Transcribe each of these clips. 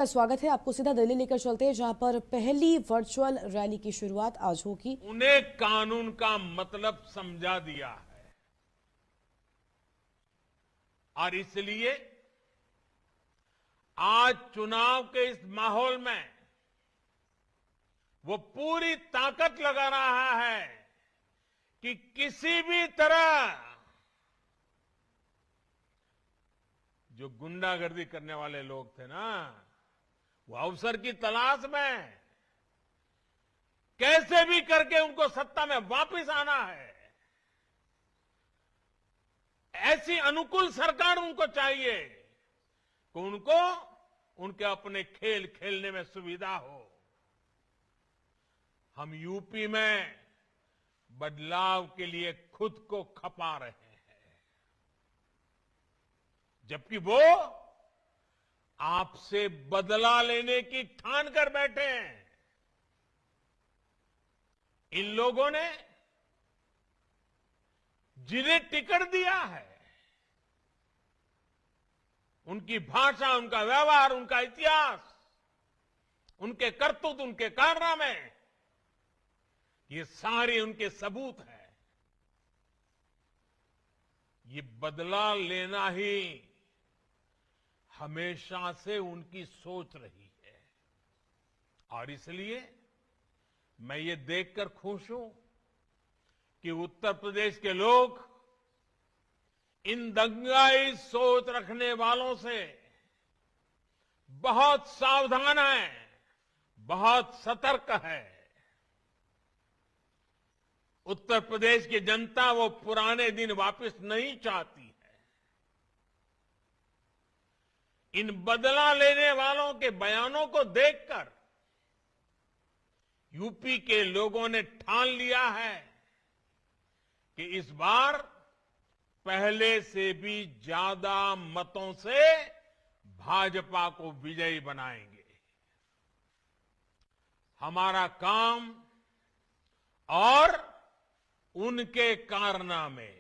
स्वागत है। आपको सीधा दिल्ली लेकर चलते हैं, जहां पर पहली वर्चुअल रैली की शुरुआत आज होगी। उन्हें कानून का मतलब समझा दिया है और इसलिए आज चुनाव के इस माहौल में वो पूरी ताकत लगा रहा है कि किसी भी तरह जो गुंडागर्दी करने वाले लोग थे ना, वो अवसर की तलाश में कैसे भी करके उनको सत्ता में वापस आना है। ऐसी अनुकूल सरकार उनको चाहिए कि उनको उनके अपने खेल खेलने में सुविधा हो। हम यूपी में बदलाव के लिए खुद को खपा रहे हैं, जबकि वो आपसे बदला लेने की ठान कर बैठे हैं। इन लोगों ने जिन्हें टिकट दिया है, उनकी भाषा, उनका व्यवहार, उनका इतिहास, उनके करतूत, उनके कारनामे, ये सारे उनके सबूत हैं। ये बदला लेना ही हमेशा से उनकी सोच रही है और इसलिए मैं ये देखकर खुश हूं कि उत्तर प्रदेश के लोग इन दंगाई सोच रखने वालों से बहुत सावधान है, बहुत सतर्क है। उत्तर प्रदेश की जनता वो पुराने दिन वापस नहीं चाहती है। इन बदला लेने वालों के बयानों को देखकर यूपी के लोगों ने ठान लिया है कि इस बार पहले से भी ज्यादा मतों से भाजपा को विजयी बनाएंगे। हमारा काम और उनके कारनामे,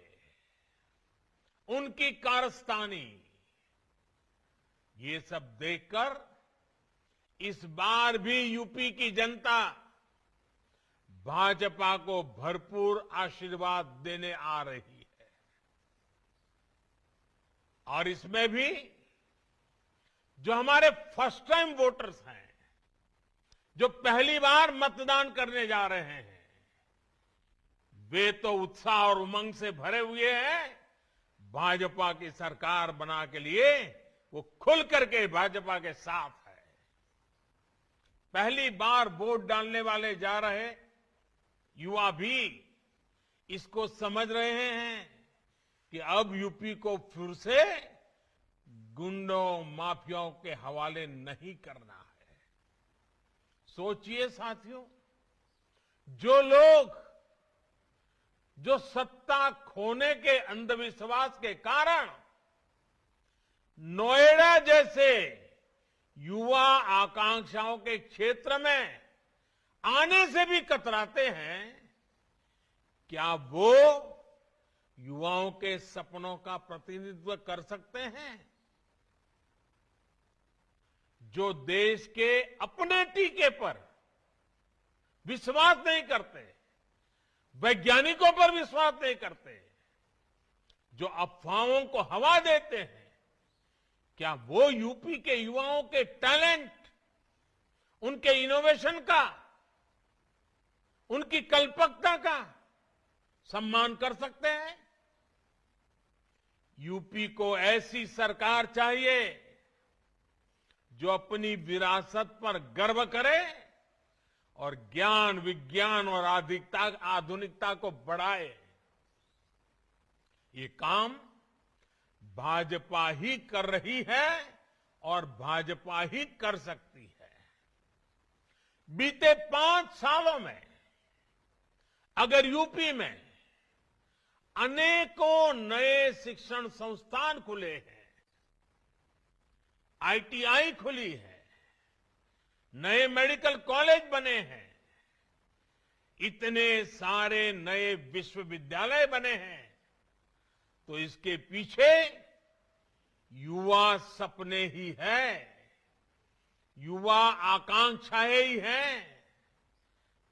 उनकी कारस्तानी, ये सब देखकर इस बार भी यूपी की जनता भाजपा को भरपूर आशीर्वाद देने आ रही है और इसमें भी जो हमारे फर्स्ट टाइम वोटर्स हैं, जो पहली बार मतदान करने जा रहे हैं, वे तो उत्साह और उमंग से भरे हुए हैं। भाजपा की सरकार बना के लिए वो खुल करके भाजपा के साथ है। पहली बार वोट डालने वाले जा रहे युवा भी इसको समझ रहे हैं कि अब यूपी को फिर से गुंडों, माफियाओं के हवाले नहीं करना है। सोचिए साथियों, जो सत्ता खोने के अंधविश्वास के कारण नोएडा जैसे युवा आकांक्षाओं के क्षेत्र में आने से भी कतराते हैं, क्या वो युवाओं के सपनों का प्रतिनिधित्व कर सकते हैं? जो देश के अपने टीके पर विश्वास नहीं करते, वैज्ञानिकों पर विश्वास नहीं करते, जो अफवाहों को हवा देते हैं, क्या वो यूपी के युवाओं के टैलेंट, उनके इनोवेशन का, उनकी कल्पकता का सम्मान कर सकते हैं? यूपी को ऐसी सरकार चाहिए जो अपनी विरासत पर गर्व करे और ज्ञान, विज्ञान और आधुनिकता को बढ़ाए। ये काम भाजपा ही कर रही है और भाजपा ही कर सकती है। बीते 5 सालों में अगर यूपी में अनेकों नए शिक्षण संस्थान खुले हैं, आईटीआई खुली है, नए मेडिकल कॉलेज बने हैं, इतने सारे नए विश्वविद्यालय बने हैं, तो इसके पीछे युवा सपने ही है। युवा आकांक्षाएं ही हैं।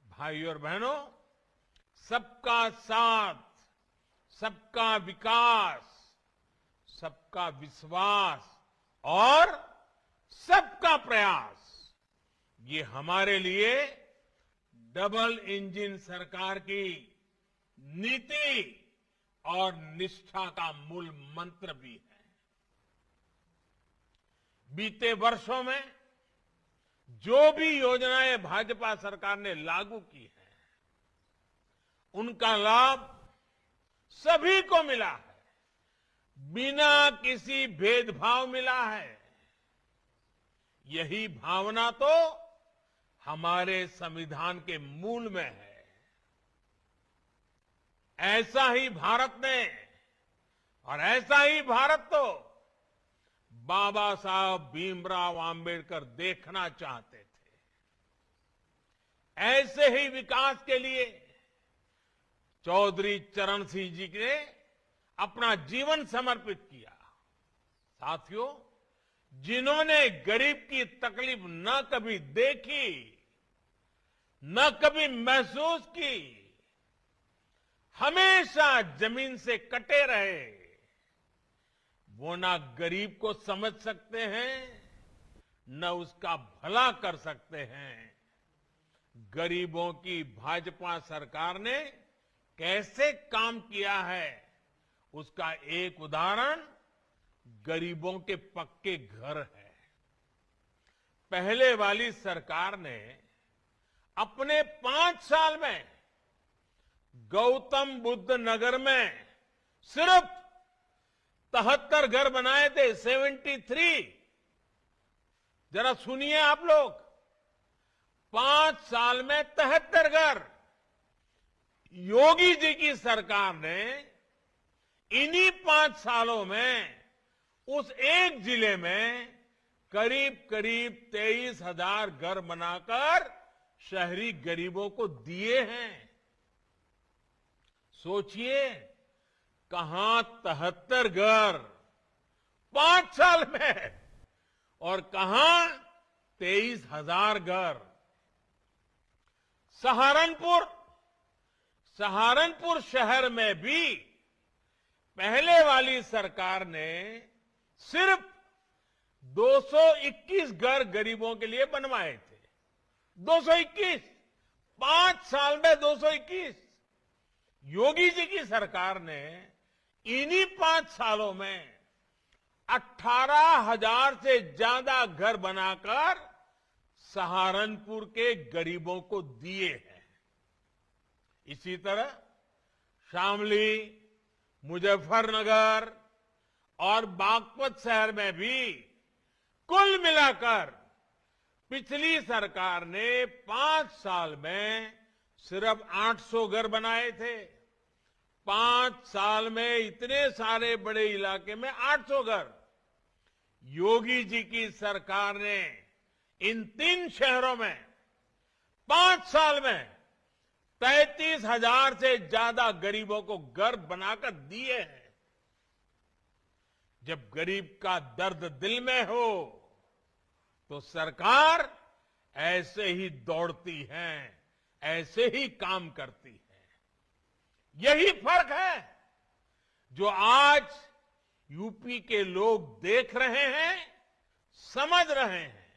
भाइयों और बहनों, सबका साथ, सबका विकास, सबका विश्वास और सबका प्रयास, ये हमारे लिए डबल इंजन सरकार की नीति और निष्ठा का मूल मंत्र भी है। बीते वर्षों में जो भी योजनाएं भाजपा सरकार ने लागू की हैं, उनका लाभ सभी को मिला है, बिना किसी भेदभाव मिला है। यही भावना तो हमारे संविधान के मूल में है। ऐसा ही भारत ने और ऐसा ही भारत तो बाबा साहब भीमराव आंबेडकर देखना चाहते थे। ऐसे ही विकास के लिए चौधरी चरण सिंह जी ने अपना जीवन समर्पित किया। साथियों, जिन्होंने गरीब की तकलीफ न कभी देखी, न कभी महसूस की, हमेशा जमीन से कटे रहे, वो ना गरीब को समझ सकते हैं, न उसका भला कर सकते हैं। गरीबों की भाजपा सरकार ने कैसे काम किया है, उसका एक उदाहरण गरीबों के पक्के घर है। पहले वाली सरकार ने अपने 5 साल में गौतम बुद्ध नगर में सिर्फ 73 घर बनाए थे, 73। जरा सुनिए आप लोग, 5 साल में 73 घर। योगी जी की सरकार ने इन्हीं 5 सालों में उस एक जिले में करीब करीब 23,000 घर बनाकर शहरी गरीबों को दिए हैं। सोचिए, कहां 73 घर 5 साल में और कहां 23,000 घर। सहारनपुर शहर में भी पहले वाली सरकार ने सिर्फ 221 घर गरीबों के लिए बनवाए थे। 221, 5 साल में 221। योगी जी की सरकार ने इन्हीं 5 सालों में 18,000 से ज्यादा घर बनाकर सहारनपुर के गरीबों को दिए हैं। इसी तरह शामली, मुजफ्फरनगर और बागपत शहर में भी कुल मिलाकर पिछली सरकार ने 5 साल में सिर्फ 800 घर बनाए थे। 5 साल में इतने सारे बड़े इलाके में 800 घर। योगी जी की सरकार ने इन 3 शहरों में 5 साल में 33,000 से ज्यादा गरीबों को घर बनाकर दिए हैं। जब गरीब का दर्द दिल में हो तो सरकार ऐसे ही दौड़ती है, ऐसे ही काम करती है। यही फर्क है जो आज यूपी के लोग देख रहे हैं, समझ रहे हैं।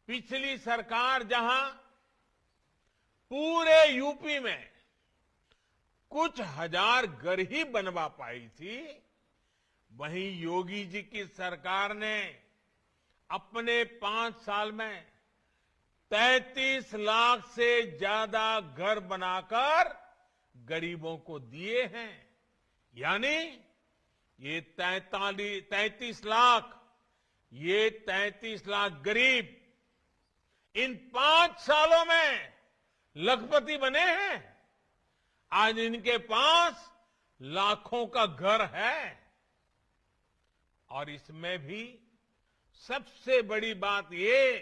पिछली सरकार जहां पूरे यूपी में कुछ हजार घर ही बनवा पाई थी, वहीं योगी जी की सरकार ने अपने 5 साल में 33 लाख से ज्यादा घर बनाकर गरीबों को दिए हैं। यानी ये 33 लाख गरीब इन 5 सालों में लखपति बने हैं। आज इनके पास लाखों का घर है। और इसमें भी सबसे बड़ी बात ये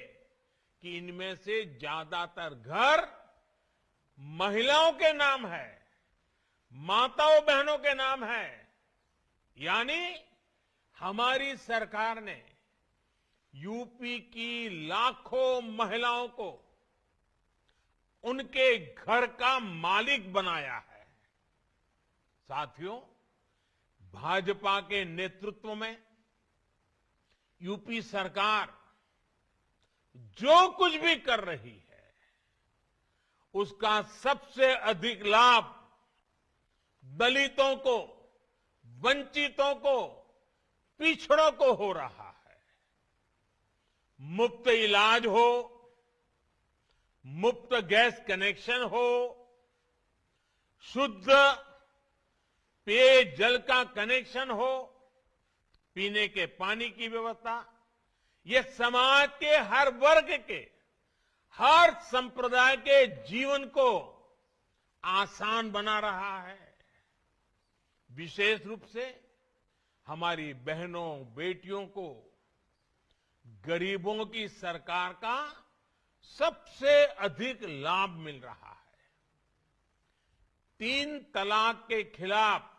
कि इनमें से ज्यादातर घर महिलाओं के नाम है, माताओं बहनों के नाम है। यानी हमारी सरकार ने यूपी की लाखों महिलाओं को उनके घर का मालिक बनाया है। साथियों, भाजपा के नेतृत्व में यूपी सरकार जो कुछ भी कर रही है, उसका सबसे अधिक लाभ दलितों को, वंचितों को, पिछड़ों को हो रहा है। मुफ्त इलाज हो, मुफ्त गैस कनेक्शन हो, शुद्ध पेयजल का कनेक्शन हो, पीने के पानी की व्यवस्था, ये समाज के हर वर्ग के, हर संप्रदाय के जीवन को आसान बना रहा है। विशेष रूप से हमारी बहनों, बेटियों को गरीबों की सरकार का सबसे अधिक लाभ मिल रहा है। 3 तलाक के खिलाफ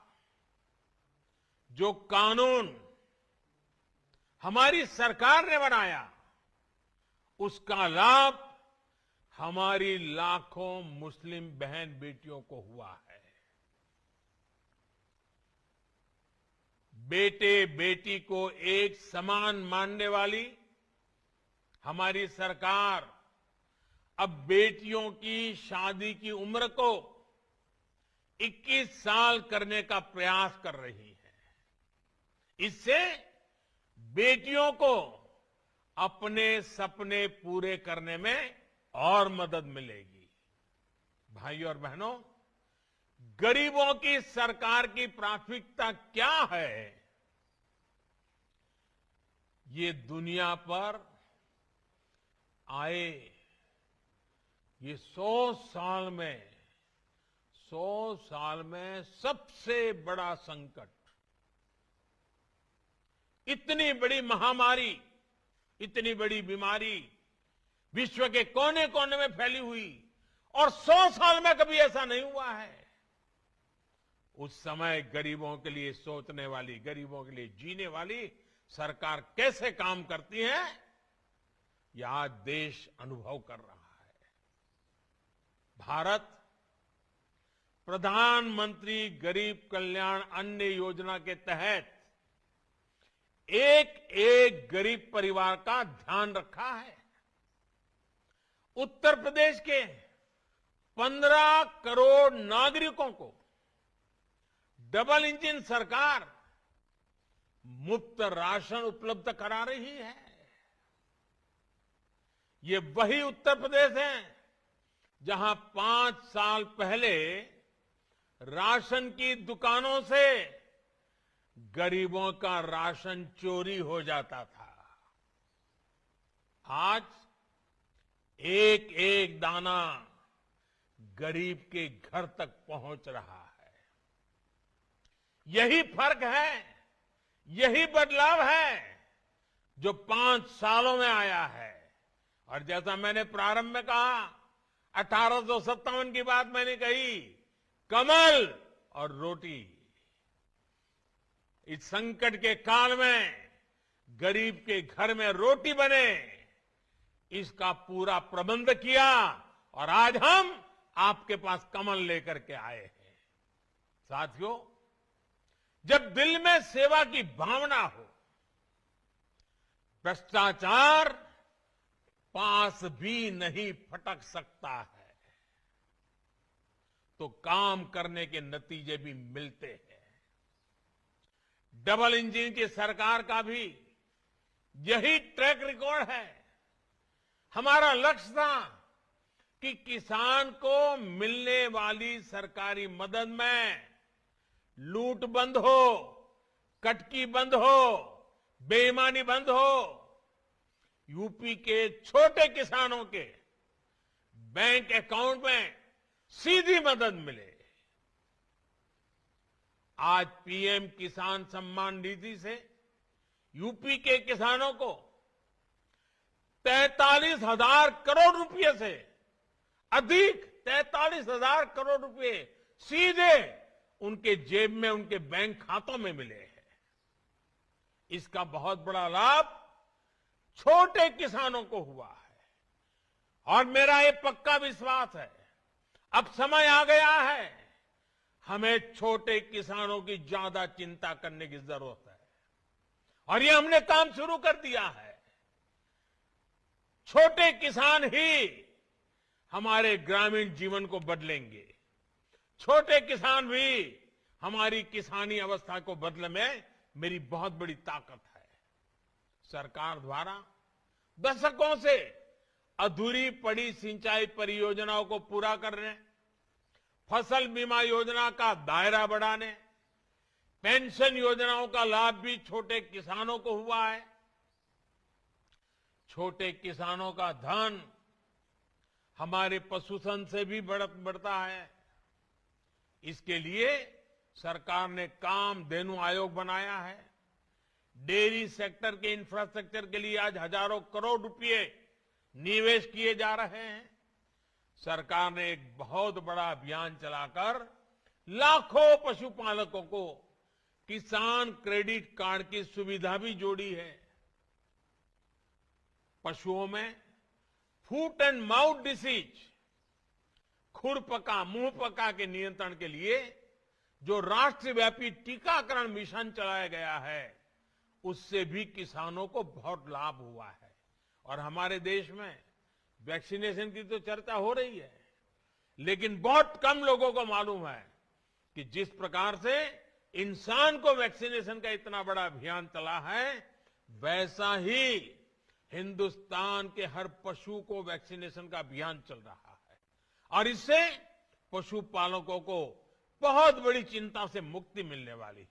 जो कानून हमारी सरकार ने बनाया, उसका लाभ हमारी लाखों मुस्लिम बहन बेटियों को हुआ है। बेटे बेटी को एक समान मानने वाली हमारी सरकार अब बेटियों की शादी की उम्र को 21 साल करने का प्रयास कर रही है। इससे बेटियों को अपने सपने पूरे करने में और मदद मिलेगी। भाइयों और बहनों, गरीबों की सरकार की प्राथमिकता क्या है? ये दुनिया पर आए ये 100 साल में सबसे बड़ा संकट, इतनी बड़ी महामारी, इतनी बड़ी बीमारी विश्व के कोने कोने में फैली हुई, और 100 साल में कभी ऐसा नहीं हुआ है। उस समय गरीबों के लिए सोचने वाली, गरीबों के लिए जीने वाली सरकार कैसे काम करती है, यह आज देश अनुभव कर रहा है। भारत प्रधानमंत्री गरीब कल्याण अन्न योजना के तहत एक एक गरीब परिवार का ध्यान रखा है। उत्तर प्रदेश के 15 करोड़ नागरिकों को डबल इंजन सरकार मुफ्त राशन उपलब्ध करा रही है। ये वही उत्तर प्रदेश है जहां 5 साल पहले राशन की दुकानों से गरीबों का राशन चोरी हो जाता था। आज एक एक दाना गरीब के घर तक पहुंच रहा है। यही फर्क है, यही बदलाव है जो 5 सालों में आया है। और जैसा मैंने प्रारंभ में कहा, 1857 की बात मैंने कही, कमल और रोटी। इस संकट के काल में गरीब के घर में रोटी बने, इसका पूरा प्रबंध किया, और आज हम आपके पास कमल लेकर के आए हैं। साथियों, जब दिल में सेवा की भावना हो, भ्रष्टाचार पास भी नहीं फटक सकता है, तो काम करने के नतीजे भी मिलते हैं। डबल इंजन की सरकार का भी यही ट्रैक रिकॉर्ड है। हमारा लक्ष्य था कि किसान को मिलने वाली सरकारी मदद में लूट बंद हो, कटकी बंद हो, बेईमानी बंद हो, यूपी के छोटे किसानों के बैंक अकाउंट में सीधी मदद मिले। आज पीएम किसान सम्मान निधि से यूपी के किसानों को 43,000 करोड़ रुपए से अधिक, 43,000 करोड़ रुपए सीधे उनके जेब में, उनके बैंक खातों में मिले हैं। इसका बहुत बड़ा लाभ छोटे किसानों को हुआ है। और मेरा ये पक्का विश्वास है, अब समय आ गया है, हमें छोटे किसानों की ज्यादा चिंता करने की जरूरत है। और ये हमने काम शुरू कर दिया है। छोटे किसान ही हमारे ग्रामीण जीवन को बदलेंगे। छोटे किसान भी हमारी किसानी अवस्था को बदलने में मेरी बहुत बड़ी ताकत है। सरकार द्वारा दशकों से अधूरी पड़ी सिंचाई परियोजनाओं को पूरा करने, फसल बीमा योजना का दायरा बढ़ाने, पेंशन योजनाओं का लाभ भी छोटे किसानों को हुआ है। छोटे किसानों का धन हमारे पशुधन से भी बढ़ता है। इसके लिए सरकार ने कामधेनु आयोग बनाया है। डेयरी सेक्टर के इंफ्रास्ट्रक्चर के लिए आज हजारों करोड़ रुपए निवेश किए जा रहे हैं। सरकार ने एक बहुत बड़ा अभियान चलाकर लाखों पशुपालकों को किसान क्रेडिट कार्ड की सुविधा भी जोड़ी है। पशुओं में फुट एंड माउथ डिसीज, खुरपका, मुंहपका के नियंत्रण के लिए जो राष्ट्रव्यापी टीकाकरण मिशन चलाया गया है, उससे भी किसानों को बहुत लाभ हुआ है। और हमारे देश में वैक्सीनेशन की तो चर्चा हो रही है, लेकिन बहुत कम लोगों को मालूम है कि जिस प्रकार से इंसान को वैक्सीनेशन का इतना बड़ा अभियान चला है, वैसा ही हिंदुस्तान के हर पशु को वैक्सीनेशन का अभियान चल रहा है। और इससे पशुपालकों को बहुत बड़ी चिंता से मुक्ति मिलने वाली है।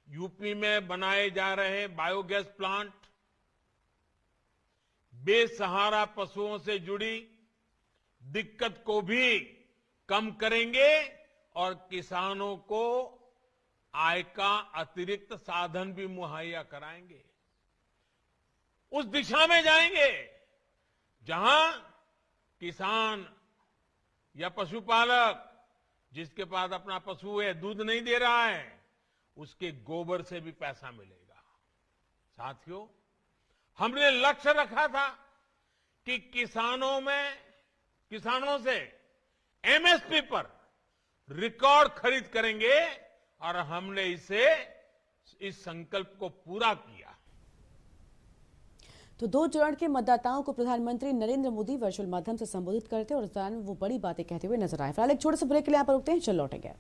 यूपी में बनाए जा रहे बायोगैस प्लांट बेसहारा पशुओं से जुड़ी दिक्कत को भी कम करेंगे और किसानों को आय का अतिरिक्त साधन भी मुहैया कराएंगे। उस दिशा में जाएंगे जहां किसान या पशुपालक जिसके पास अपना पशु है, दूध नहीं दे रहा है, उसके गोबर से भी पैसा मिलेगा। साथियों, हमने लक्ष्य रखा था कि किसानों से एमएसपी पर रिकॉर्ड खरीद करेंगे और हमने इस संकल्प को पूरा किया। तो 2 चरण के मतदाताओं को प्रधानमंत्री नरेंद्र मोदी वर्चुअल माध्यम से संबोधित करते और इस दौरान वो बड़ी बातें कहते हुए नजर आए। फिलहाल एक छोटे से ब्रेक के लिए यहाँ पर रुकते हैं, चल लौटेंगे।